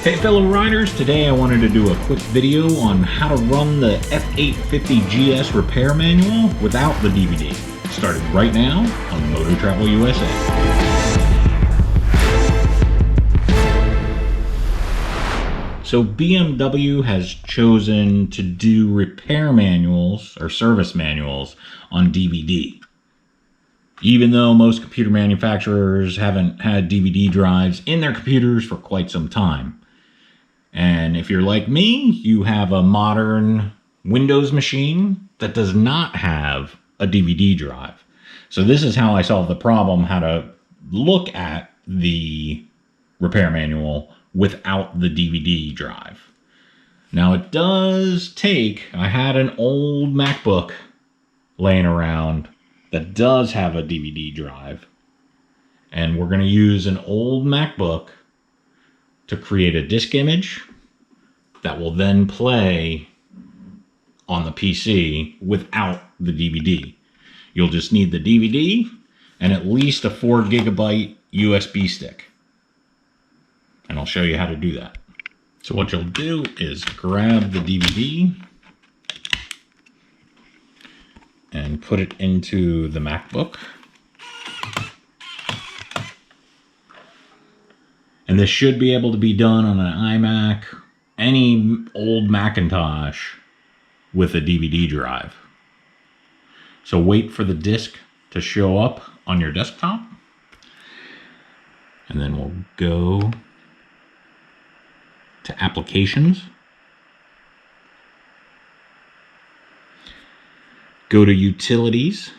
Hey fellow riders, today I wanted to do a quick video on how to run the F850GS Repair manual without the DVD. Starting right now on MotoTravelUSA. So BMW has chosen to do repair manuals or service manuals on DVD. Even though most computer manufacturers haven't had DVD drives in their computers for quite some time. And if you're like me, you have a modern Windows machine that does not have a DVD drive. So this is how I solved the problem, how to look at the repair manual without the DVD drive. Now it does take, I had an old MacBook laying around that does have a DVD drive. And we're going to use an old MacBook to create a disk image that will then play on the PC without the DVD. You'll just need the DVD and at least a 4 GB USB stick. And I'll show you how to do that. So what you'll do is grab the DVD and put it into the MacBook. And this should be able to be done on an iMac, any old Macintosh with a DVD drive. So wait for the disk to show up on your desktop. And then we'll go to Applications. Go to Utilities.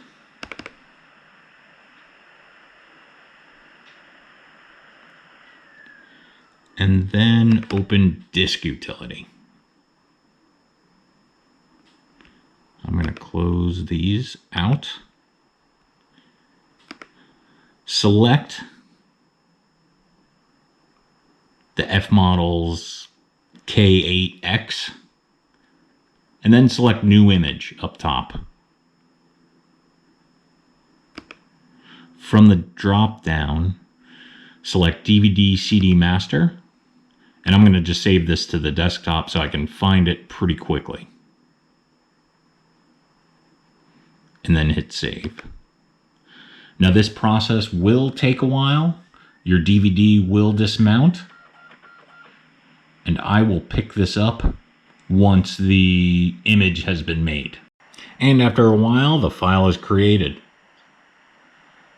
And then open Disk Utility. I'm going to close these out. Select the F models K8X. And then select New Image up top. From the drop down, select DVD CD Master. And I'm going to just save this to the desktop so I can find it pretty quickly. And then hit save. Now this process will take a while. Your DVD will dismount. And I will pick this up once the image has been made. And after a while, the file is created.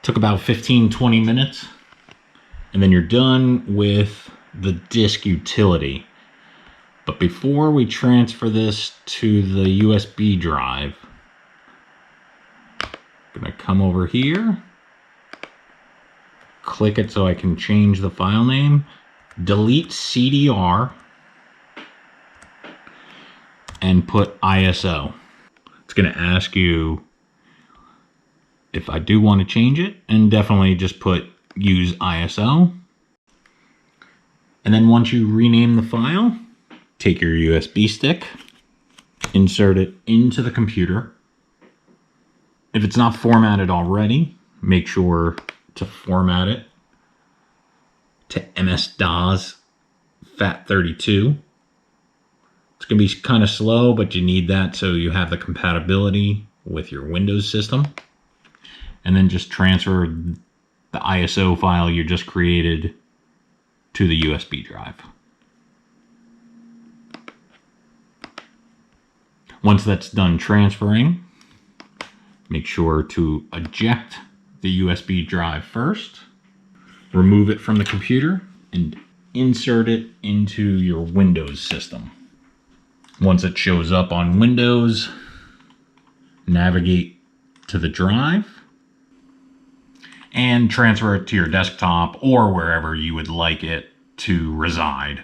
Took about 15-20 minutes. And then you're done with the disk utility. But before we transfer this to the USB drive, I'm going to come over here, click it so I can change the file name, delete CDR, and put ISO. It's going to ask you if I do want to change it, and definitely just put use ISO. And then once you rename the file, take your USB stick, insert it into the computer. If it's not formatted already, make sure to format it to MS-DOS FAT32. It's going to be kind of slow, but you need that so you have the compatibility with your Windows system. And then just transfer the ISO file you just created to the USB drive. Once that's done transferring, make sure to eject the USB drive first, remove it from the computer, and insert it into your Windows system. Once it shows up on Windows, navigate to the drive and transfer it to your desktop or wherever you would like it to reside.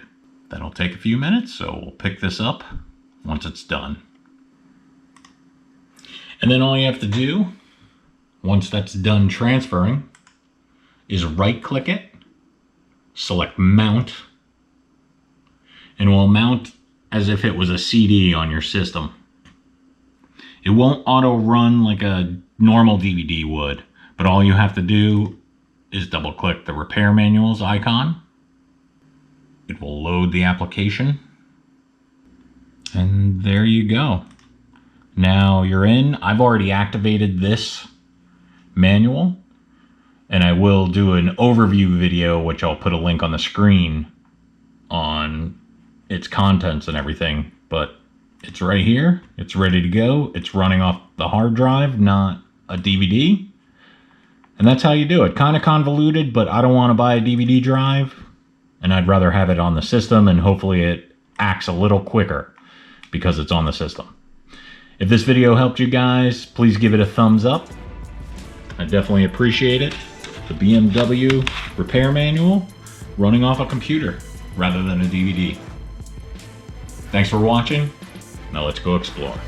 That'll take a few minutes, so we'll pick this up once it's done. And then all you have to do, once that's done transferring, is right-click it, select Mount, and we'll mount as if it was a CD on your system. It won't auto-run like a normal DVD would, but all you have to do is double-click the repair manuals icon It will load the application. And there you go. Now you're in. I've already activated this manual, and I will do an overview video, which I'll put a link on the screen on its contents and everything, but it's right here. It's ready to go. It's running off the hard drive, not a DVD. And that's how you do it. Kind of convoluted, but I don't want to buy a DVD drive, and I'd rather have it on the system, and hopefully it acts a little quicker because it's on the system. If this video helped you guys, please give it a thumbs up. I definitely appreciate it. The BMW repair manual running off a computer rather than a DVD. Thanks for watching. Now let's go explore.